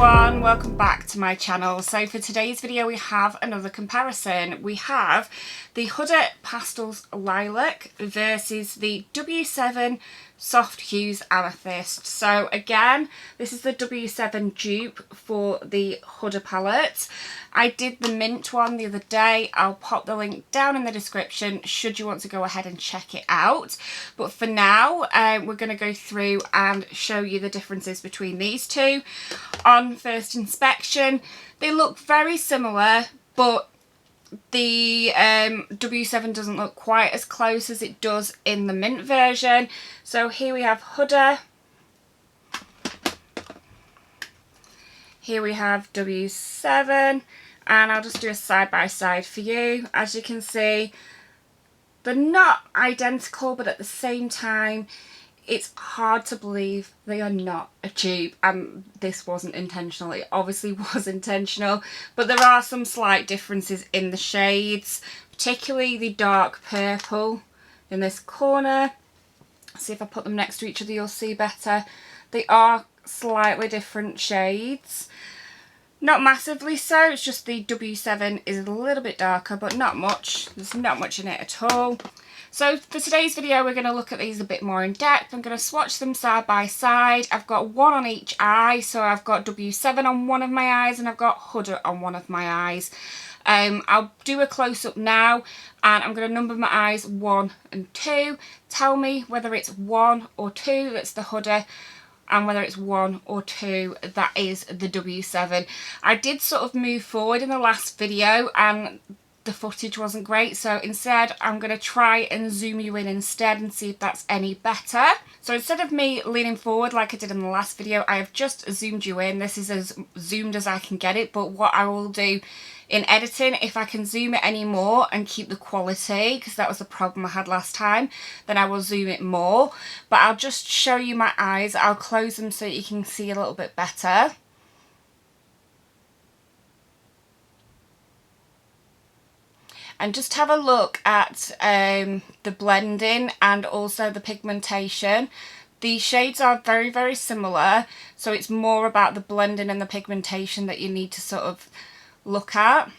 everyone, welcome back to my channel. So for today's video we have another comparison. We have the Huda Pastel Lilac versus the W7 Soft Hues Amethyst. So again, this is the W7 dupe for the Huda palette. I did the mint one the other day. I'll pop the link down in the description should you want to go ahead and check it out. But for now, we're going to go through and show you the differences between these two. On first inspection, they look very similar, but the W7 doesn't look quite as close as it does in the mint version. So here we have Huda. Here we have W7, and I'll just do a side by side for you. As you can see, they're not identical, but at the same time, it's hard to believe they are not a dupe, and this wasn't intentional. It obviously was intentional, but there are some slight differences in the shades, particularly the dark purple in this corner. See if I put them next to each other you'll see better. They are slightly different shades. Not massively so, it's just the W7 is a little bit darker, but not much. There's not much in it at all. So for today's video, we're going to look at these a bit more in depth. I'm going to swatch them side by side. I've got one on each eye, so I've got W7 on one of my eyes and I've got Huda on one of my eyes. I'll do a close-up now, and I'm going to number my eyes 1 and 2. Tell me whether it's 1 or 2 that's the Huda, and whether it's 1 or 2 that is the W7. I did sort of move forward in the last video and the footage wasn't great, so instead I'm going to try and zoom you in instead and see if that's any better. So instead of me leaning forward like I did in the last video, I have just zoomed you in. This is as zoomed as I can get it, but what I will do in editing, if I can zoom it any more and keep the quality, because that was the problem I had last time, then I will zoom it more. But I'll just show you my eyes. I'll close them so you can see a little bit better. And just have a look at the blending and also the pigmentation. The shades are very, very similar, so it's more about the blending and the pigmentation that you need to sort of look at.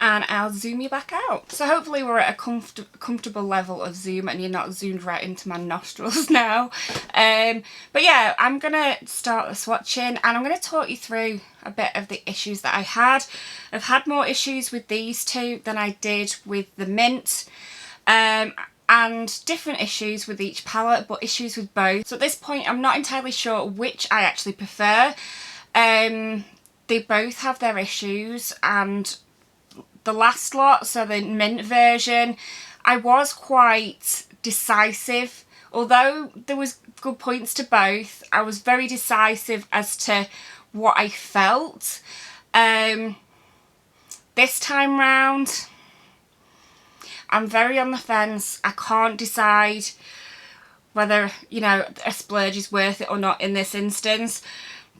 And I'll zoom you back out. So hopefully we're at a comfortable level of zoom and you're not zoomed right into my nostrils now. But yeah, I'm going to start the swatching, and I'm going to talk you through a bit of the issues that I had. I've had more issues with these two than I did with the mint. And different issues with each palette, but issues with both. So at this point, I'm not entirely sure which I actually prefer. They both have their issues, and the last lot, so the mint version, I was quite decisive. Although there was good points to both, I was very decisive as to what I felt. This time round, I'm very on the fence. I can't decide whether, you know, a splurge is worth it or not in this instance.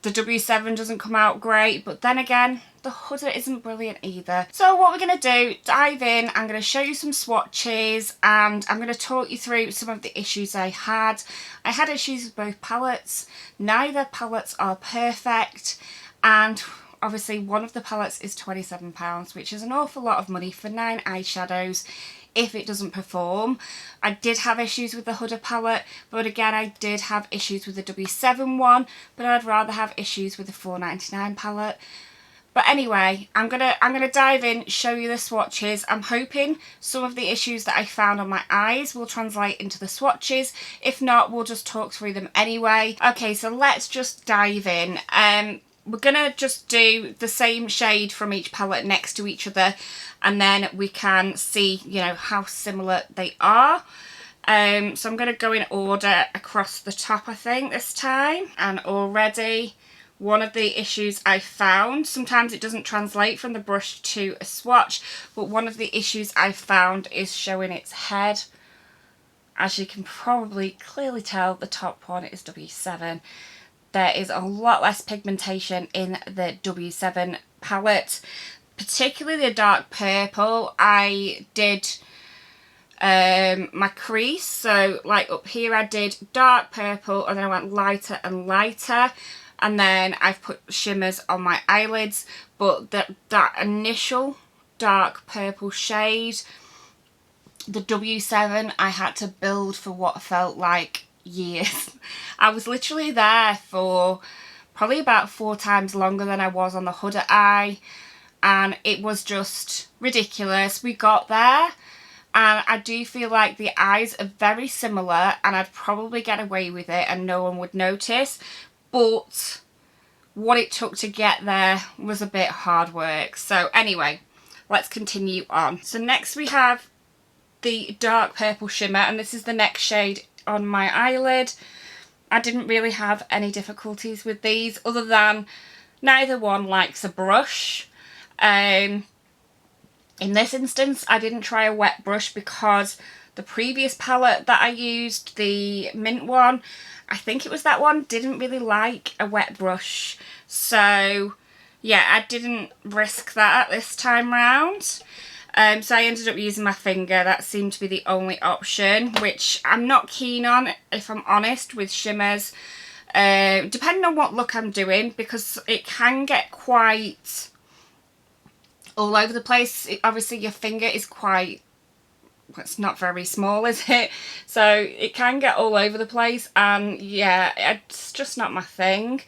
The W7 doesn't come out great, but then again, the Huda isn't brilliant either. So what we're going to do, dive in, I'm going to show you some swatches, and I'm going to talk you through some of the issues I had. I had issues with both palettes. Neither palettes are perfect, and obviously one of the palettes is £27, which is an awful lot of money for 9 eyeshadows if it doesn't perform. I did have issues with the Huda palette, but again I did have issues with the W7 one, but I'd rather have issues with the £4.99 palette. But anyway, I'm gonna dive in, show you the swatches. I'm hoping some of the issues that I found on my eyes will translate into the swatches. If not, we'll just talk through them anyway. Okay, so let's just dive in. We're gonna just do the same shade from each palette next to each other, and then we can see, you know, how similar they are. So I'm gonna go in order across the top, I think, this time. And already one of the issues I found, sometimes it doesn't translate from the brush to a swatch, but one of the issues I found is showing its head. As you can probably clearly tell, the top one is W7. There is a lot less pigmentation in the W7 palette, particularly the dark purple. I did my crease. So like up here I did dark purple and then I went lighter and lighter, and then I've put shimmers on my eyelids, but that initial dark purple shade, the W7, I had to build for what felt like years. I was literally there for probably about 4 times longer than I was on the Huda eye, and it was just ridiculous. We got there, and I do feel like the eyes are very similar and I'd probably get away with it and no one would notice, but what it took to get there was a bit hard work. So anyway, let's continue on. So next we have the dark purple shimmer, and this is the next shade on my eyelid. I didn't really have any difficulties with these other than neither one likes a brush. In this instance I didn't try a wet brush because the previous palette that I used, the mint one, I think it was that one, didn't really like a wet brush. So yeah, I didn't risk that at this time round. So I ended up using my finger. That seemed to be the only option, which I'm not keen on, if I'm honest, with shimmers. Depending on what look I'm doing, because it can get quite all over the place. Obviously your finger is quite, it's not very small, is it? So it can get all over the place, and yeah, it's just not my thing.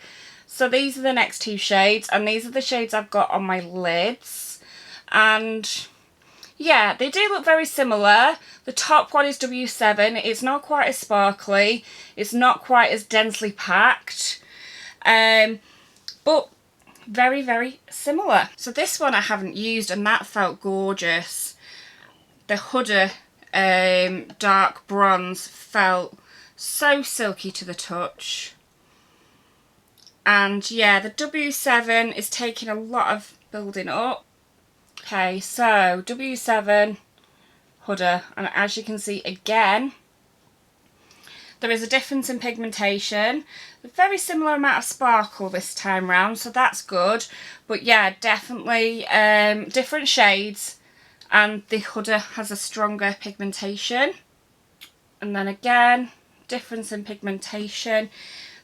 So these are the next 2 shades, and these are the shades I've got on my lids, and yeah, they do look very similar. The top one is W7. It's not quite as sparkly. It's not quite as densely packed. But very, very similar. So this one I haven't used, and that felt gorgeous. The Huda dark bronze felt so silky to the touch. And yeah, the W7 is taking a lot of building up. Okay, so W7 Huda, and as you can see again, there is a difference in pigmentation. A very similar amount of sparkle this time round, so that's good. But yeah, definitely different shades, and the Huda has a stronger pigmentation. And then again, difference in pigmentation.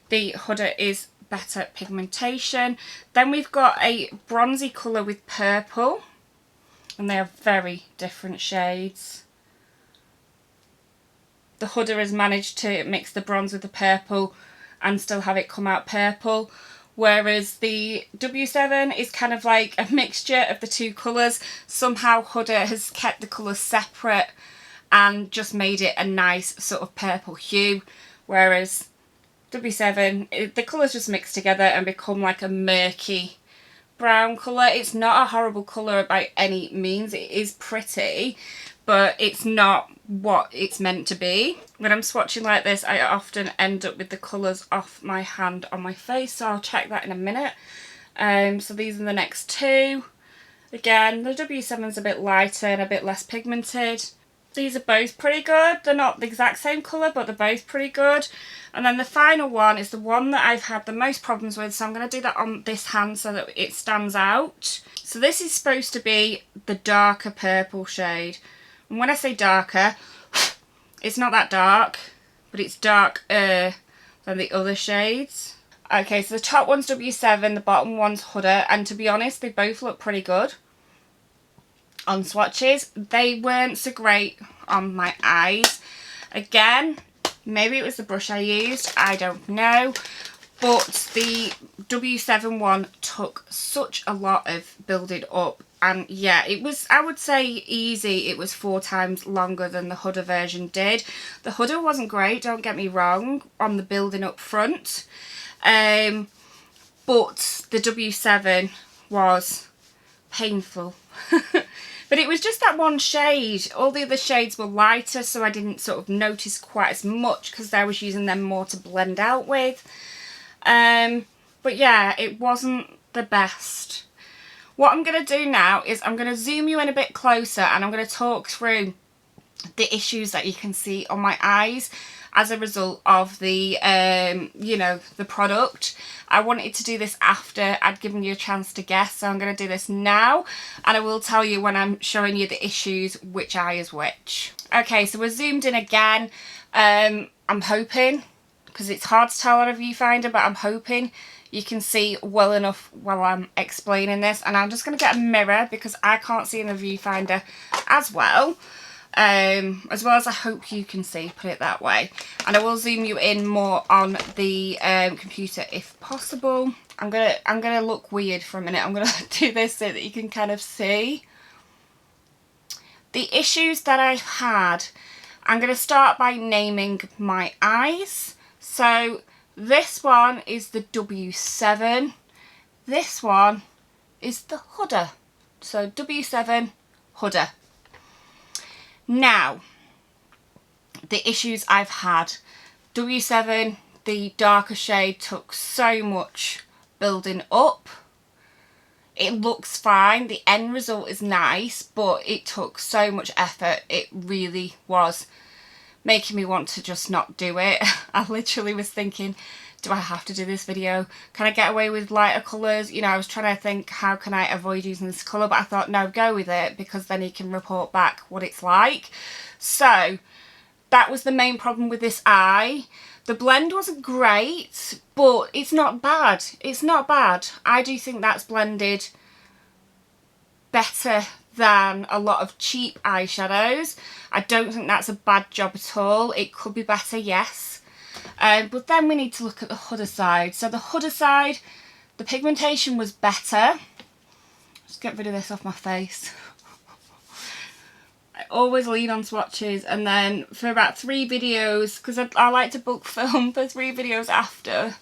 The Huda is better pigmentation. Then we've got a bronzy colour with purple, and they are very different shades. The Huda has managed to mix the bronze with the purple and still have it come out purple, whereas the W7 is kind of like a mixture of the 2 colours. Somehow Huda has kept the colours separate and just made it a nice sort of purple hue, whereas W7, the colours just mix together and become like a murky brown colour. It's not a horrible colour by any means. It is pretty, but it's not what it's meant to be. When I'm swatching like this, I often end up with the colours off my hand on my face, so I'll check that in a minute. So these are the next 2. Again, the W7's a bit lighter and a bit less pigmented. These are both pretty good. They're not the exact same colour, but they're both pretty good. And then the final one is the one that I've had the most problems with, so I'm going to do that on this hand so that it stands out. So this is supposed to be the darker purple shade. And when I say darker, it's not that dark, but it's darker than the other shades. Okay, so the top one's W7, the bottom one's Huda, and to be honest, they both look pretty good on swatches. They weren't so great on my eyes. Again, maybe it was the brush I used, I don't know, but the W7 one took such a lot of building up, and yeah, it was, I would say easy, it was 4 times longer than the Huda version did. The Huda wasn't great, don't get me wrong, on the building up front, but the W7 was painful. But it was just that one shade. All the other shades were lighter, so I didn't sort of notice quite as much because I was using them more to blend out with. But yeah, it wasn't the best. What I'm going to do now is I'm going to zoom you in a bit closer, and I'm going to talk through the issues that you can see on my eyes as a result of the, you know, the product. I wanted to do this after I'd given you a chance to guess, so I'm going to do this now, and I will tell you when I'm showing you the issues which eye is which. Okay, so we're zoomed in again. I'm hoping, because it's hard to tell on a viewfinder, but I'm hoping you can see well enough while I'm explaining this. And I'm just going to get a mirror because I can't see in the viewfinder as well as I hope you can see, put it that way. And I will zoom you in more on the computer if possible. I'm gonna look weird for a minute. I'm gonna do this so that you can kind of see the issues that I've had. I'm going to start by naming my eyes. So this one is the W7. This one is the Huda. So W7 Huda. Now, the issues I've had. W7, the darker shade, took so much building up. It looks fine, the end result is nice, but it took so much effort. It really was making me want to just not do it. I literally was thinking, do I have to do this video? Can I get away with lighter colours? You know, I was trying to think, how can I avoid using this colour? But I thought, no, go with it, because then you can report back what it's like. So that was the main problem with this eye. The blend wasn't great, but it's not bad. It's not bad. I do think that's blended better than a lot of cheap eyeshadows. I don't think that's a bad job at all. It could be better, yes. But then we need to look at the Huda side. So the Huda side, the pigmentation was better. Just get rid of this off my face. I always lean on swatches, and then for about 3 videos, because I like to bulk film for 3 videos after,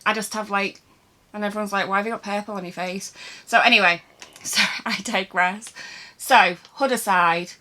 I just have like, and everyone's like, why have you got purple on your face? So anyway, so I digress. So Huda side,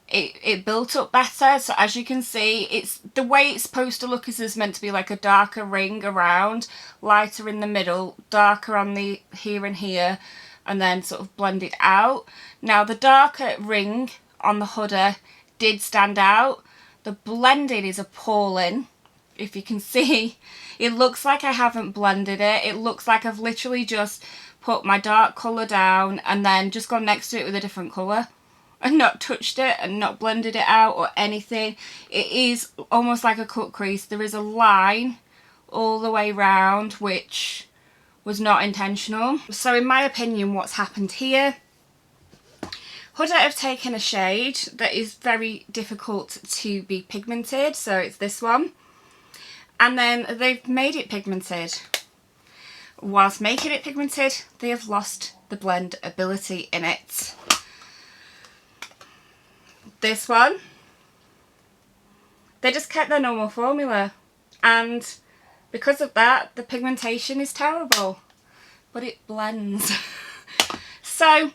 it built up better. So as you can see, it's the way it's supposed to look is there's meant to be like a darker ring around, lighter in the middle, darker on the here and here, and then sort of blend it out. Now the darker ring on the Huda did stand out. The blending is appalling. If you can see, it looks like I haven't blended it. It looks like I've literally just put my dark colour down and then just gone next to it with a different colour and not touched it and not blended it out or anything. It is almost like a cut crease. There is a line all the way round, which was not intentional. So in my opinion, what's happened here, Huda have taken a shade that is very difficult to be pigmented, so it's this one, and then they've made it pigmented. Whilst making it pigmented, they have lost the blend ability in it. This one, they just kept their normal formula, and because of that, the pigmentation is terrible, but it blends. So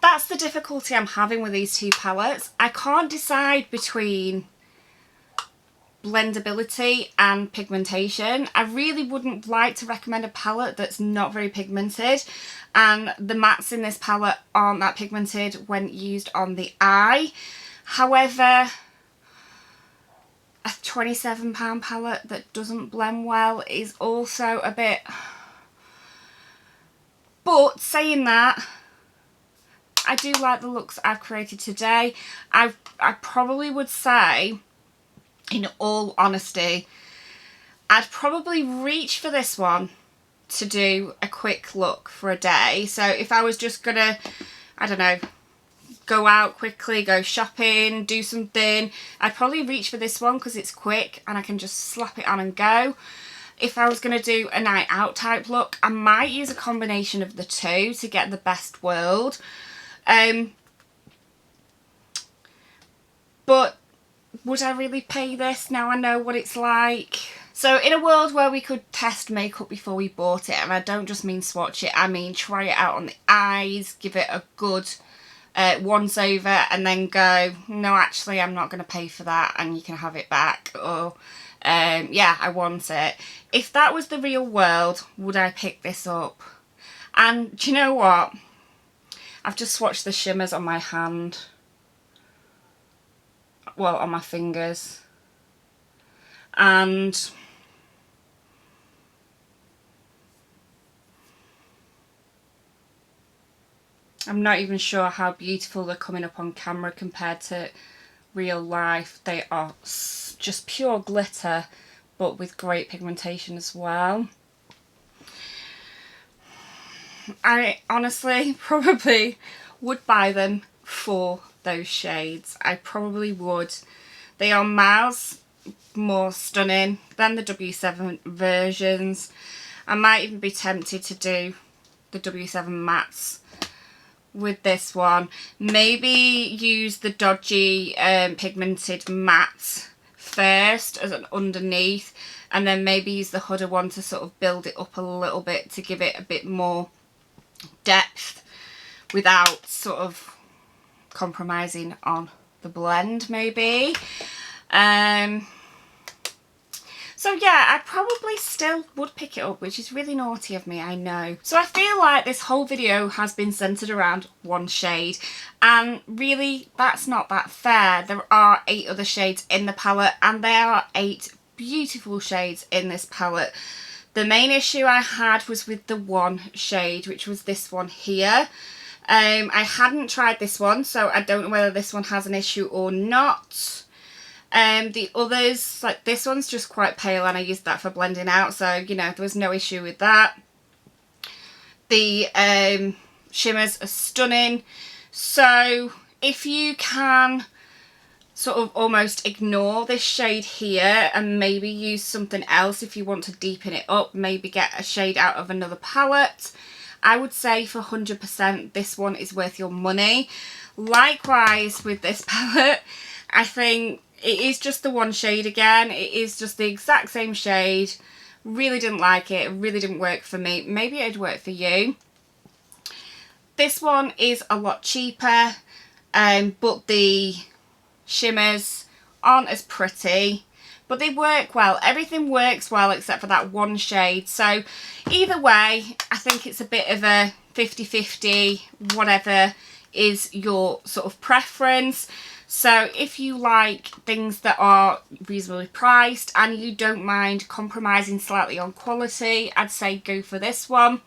that's the difficulty I'm having with these 2 palettes. I can't decide between blendability and pigmentation. I really wouldn't like to recommend a palette that's not very pigmented, and the mattes in this palette aren't that pigmented when used on the eye. However, a £27 palette that doesn't blend well is also a bit... But saying that, I do like the looks I've created today. I probably would say, in all honesty, I'd probably reach for this one to do a quick look for a day. So if I was just gonna, I don't know, go out quickly, go shopping, do something, I'd probably reach for this one because it's quick and I can just slap it on and go. If I was going to do a night out type look, I might use a combination of the 2 to get the best world. But would I really pay this now I know what it's like? So in a world where we could test makeup before we bought it, and I don't just mean swatch it, I mean try it out on the eyes, give it a good once over, and then go, no, actually I'm not going to pay for that and you can have it back, or yeah, I want it. If that was the real world, would I pick this up? And do you know what? I've just swatched the shimmers on my hand. Well, on my fingers. And I'm not even sure how beautiful they're coming up on camera compared to real life. They are just pure glitter, but with great pigmentation as well. I honestly probably would buy them for those shades. I probably would. They are miles more stunning than the W7 versions. I might even be tempted to do the W7 mattes with this one. Maybe use the dodgy pigmented matte first as an underneath, and then maybe use the Huda one to sort of build it up a little bit to give it a bit more depth without sort of compromising on the blend maybe. So yeah, I probably still would pick it up, which is really naughty of me, I know. So I feel like this whole video has been centred around one shade, and really that's not that fair. There are 8 other shades in the palette, and there are 8 beautiful shades in this palette. The main issue I had was with the one shade, which was this one here. I hadn't tried this one, so I don't know whether this one has an issue or not. The others, like this one's just quite pale, and I used that for blending out, so you know, there was no issue with that. The shimmers are stunning, so if you can sort of almost ignore this shade here and maybe use something else if you want to deepen it up, maybe get a shade out of another palette, I would say for 100% this one is worth your money. Likewise with this palette, I think it is just the one shade again. It is just the exact same shade. Really didn't like it. It really didn't work for me. Maybe it'd work for you. This one is a lot cheaper, but the shimmers aren't as pretty, but they work well. Everything works well except for that one shade. So either way, I think it's a bit of a 50-50, whatever is your sort of preference. So if you like things that are reasonably priced and you don't mind compromising slightly on quality, I'd say go for this one.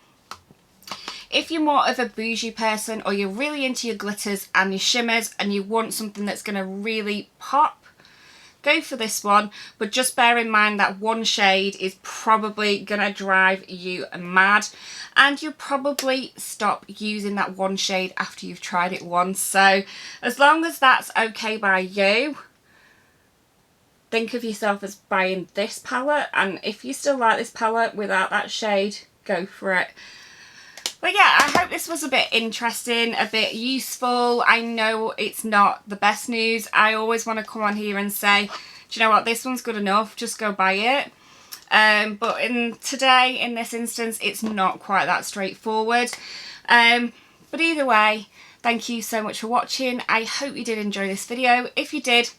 If you're more of a bougie person, or you're really into your glitters and your shimmers and you want something that's going to really pop, go for this one. But just bear in mind that one shade is probably going to drive you mad, and you'll probably stop using that one shade after you've tried it once. So as long as that's okay by you, think of yourself as buying this palette, and if you still like this palette without that shade, go for it. But yeah, I hope this was a bit interesting, a bit useful. I know it's not the best news. I always want to come on here and say, do you know what, this one's good enough, just go buy it. But today, in this instance, it's not quite that straightforward. But either way, thank you so much for watching. I hope you did enjoy this video. If you did,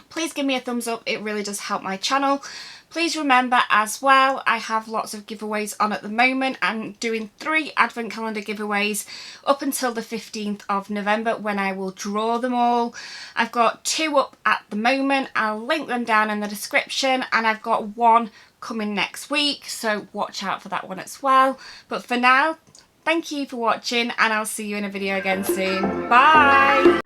please give me a thumbs up. It really does help my channel. Please remember as well, I have lots of giveaways on at the moment. I'm doing 3 advent calendar giveaways up until the 15th of November when I will draw them all. I've got 2 up at the moment. I'll link them down in the description, and I've got 1 coming next week, so watch out for that one as well. But for now, thank you for watching, and I'll see you in a video again soon. Bye!